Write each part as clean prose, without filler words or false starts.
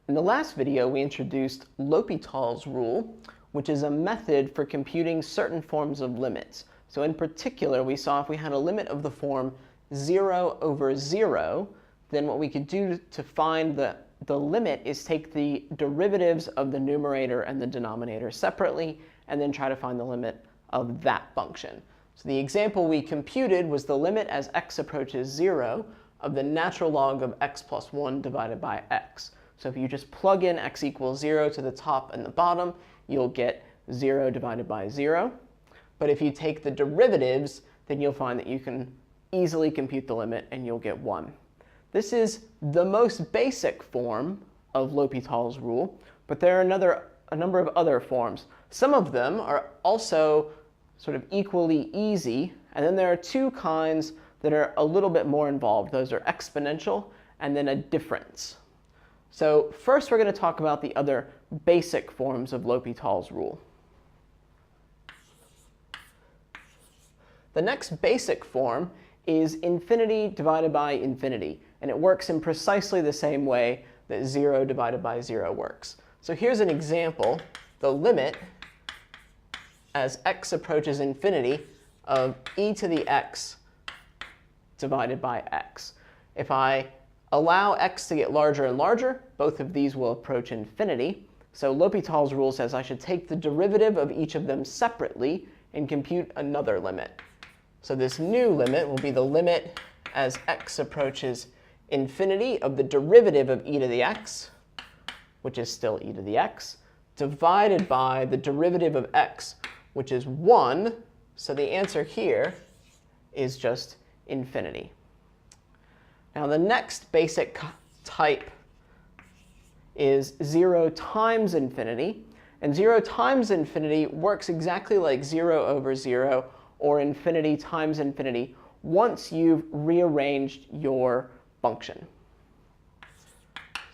In the last video, we introduced L'Hopital's rule, which is a method for computing certain forms of limits. So in particular, we saw if we had a limit of the form 0 over 0, then what we could do to find the limit is take the derivatives of the numerator and the denominator separately, and then try to find the limit of that function. So the example we computed was the limit as x approaches 0 of the natural log of x plus 1 divided by x. So if you just plug in x equals 0 to the top and the bottom, you'll get 0 divided by 0. But if you take the derivatives, then you'll find that you can easily compute the limit and you'll get 1. This is the most basic form of L'Hopital's rule, but there are a number of other forms. Some of them are also sort of equally easy, and then there are two kinds that are a little bit more involved. Those are exponential and then a difference. So first we're going to talk about the other basic forms of L'Hopital's rule. The next basic form is infinity divided by infinity, and it works in precisely the same way that 0 divided by 0 works. So here's an example, the limit as x approaches infinity of e to the x divided by x. If I allow x to get larger and larger, both of these will approach infinity. So L'Hopital's rule says I should take the derivative of each of them separately and compute another limit. So this new limit will be the limit as x approaches infinity of the derivative of e to the x, which is still e to the x, divided by the derivative of x, which is 1. So the answer here is just infinity. Now the next basic type is 0 times infinity. And 0 times infinity works exactly like 0 over 0 or infinity times infinity once you've rearranged your function.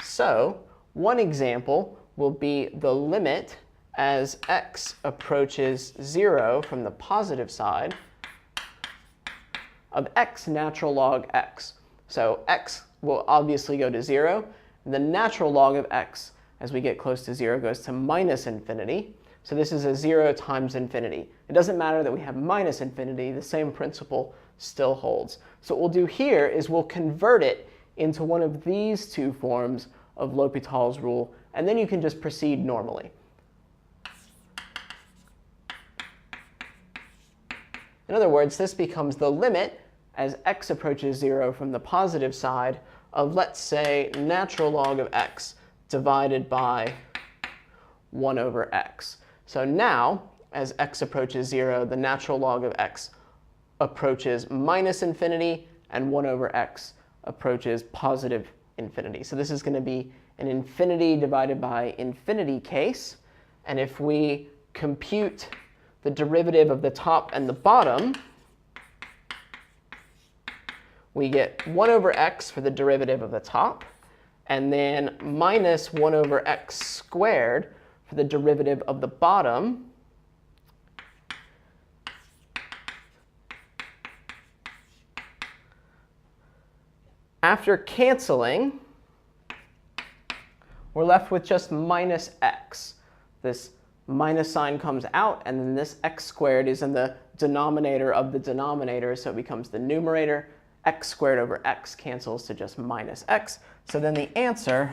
So one example will be the limit as x approaches 0 from the positive side of x natural log x. So x will obviously go to 0. The natural log of x, as we get close to 0, goes to minus infinity. So this is a 0 times infinity. It doesn't matter that we have minus infinity. The same principle still holds. So what we'll do here is we'll convert it into one of these two forms of L'Hopital's rule, and then you can just proceed normally. In other words, this becomes the limit as x approaches 0 from the positive side of, let's say, natural log of x divided by 1 over x. So now, as x approaches 0, the natural log of x approaches minus infinity, and 1 over x approaches positive infinity. So this is going to be an infinity divided by infinity case. And if we compute the derivative of the top and the bottom, we get 1 over x for the derivative of the top, and then minus 1 over x squared for the derivative of the bottom. After canceling, we're left with just minus x. This minus sign comes out, and then this x squared is in the denominator of the denominator, so it becomes the numerator. X squared over x cancels to just minus x. So then the answer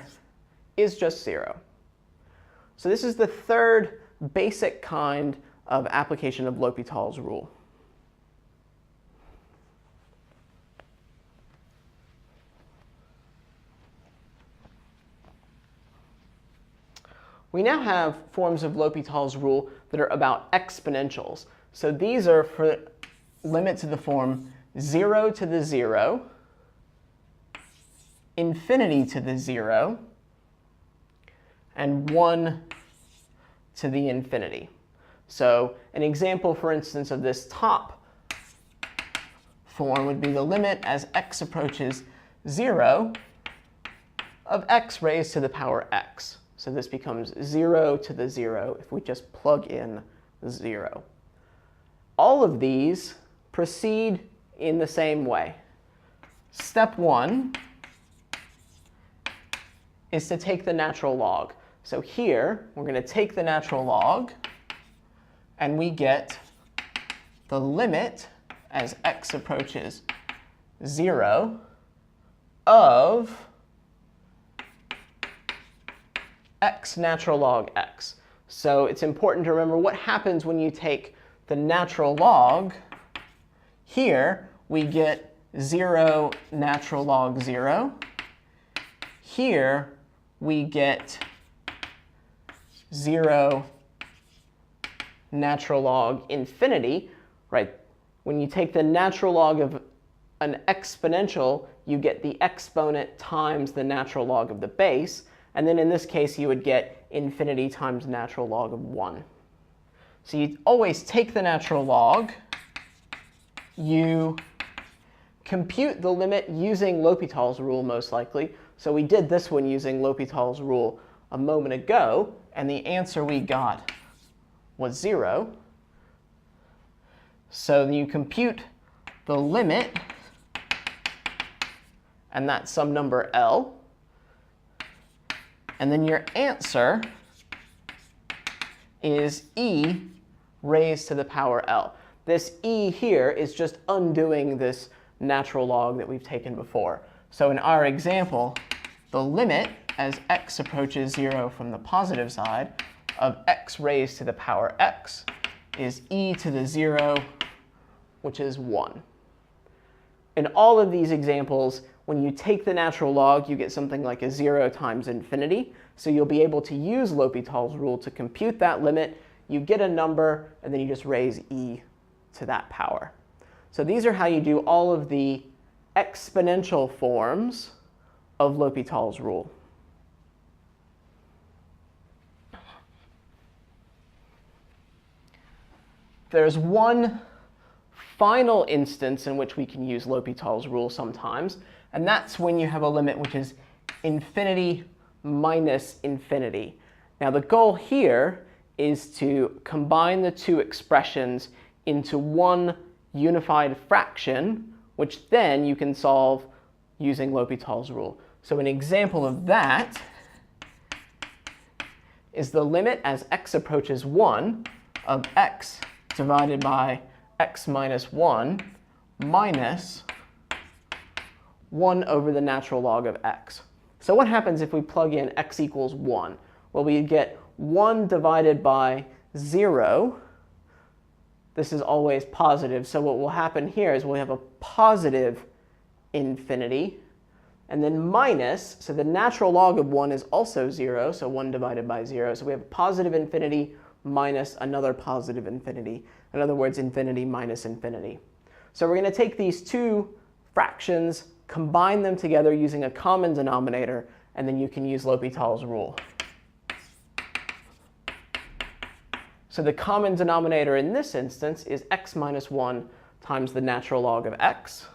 is just 0. So this is the third basic kind of application of L'Hopital's rule. We now have forms of L'Hopital's rule that are about exponentials. So these are for limits of the form 0 to the 0, infinity to the 0, and 1 to the infinity. So an example, for instance, of this top form would be the limit as x approaches 0 of x raised to the power x. So this becomes 0 to the 0 if we just plug in 0. All of these proceed in the same way. Step 1 is to take the natural log. So here, we're going to take the natural log, and we get the limit as x approaches 0 of x natural log x. So it's important to remember what happens when you take the natural log. Here, we get 0 natural log 0. Here, we get 0 natural log infinity, right? When you take the natural log of an exponential, you get the exponent times the natural log of the base. And then in this case, you would get infinity times natural log of 1. So you always take the natural log. You compute the limit using L'Hopital's rule, most likely. So we did this one using L'Hopital's rule a moment ago, and the answer we got was 0. So you compute the limit, and that's some number L. And then your answer is e raised to the power L. This e here is just undoing this natural log that we've taken before. So in our example, the limit as x approaches 0 from the positive side of x raised to the power x is e to the 0, which is 1. In all of these examples, when you take the natural log, you get something like a 0 times infinity. So you'll be able to use L'Hopital's rule to compute that limit. You get a number, and then you just raise e to that power. So these are how you do all of the exponential forms of L'Hopital's rule. There's one final instance in which we can use L'Hopital's rule sometimes, and that's when you have a limit which is infinity minus infinity. Now the goal here is to combine the two expressions into one unified fraction, which then you can solve using L'Hopital's rule. So an example of that is the limit as x approaches 1 of x divided by x minus 1 minus 1 over the natural log of x. So what happens if we plug in x equals 1? Well, we get 1 divided by 0. This is always positive. So what will happen here is we'll have a positive infinity, and then minus, so the natural log of 1 is also 0, so 1 divided by 0. So we have positive infinity minus another positive infinity. In other words, infinity minus infinity. So we're going to take these two fractions, combine them together using a common denominator, and then you can use L'Hopital's rule. So the common denominator in this instance is x minus 1 times the natural log of x.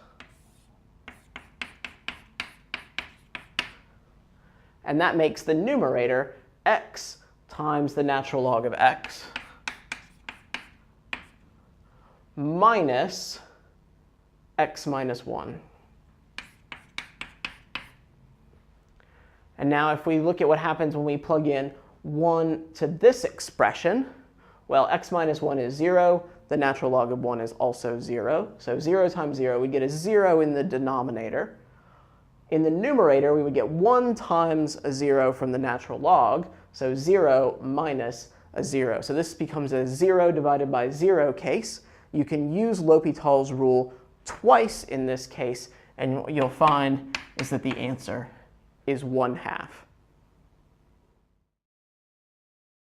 And that makes the numerator x times the natural log of x minus x minus 1. And now if we look at what happens when we plug in 1 to this expression, well, x minus 1 is 0. The natural log of 1 is also 0. So 0 times 0, we get a 0 in the denominator. In the numerator, we would get 1 times a 0 from the natural log, so 0 minus a 0. So this becomes a 0 divided by 0 case. You can use L'Hopital's rule twice in this case, and what you'll find is that the answer is 1/2.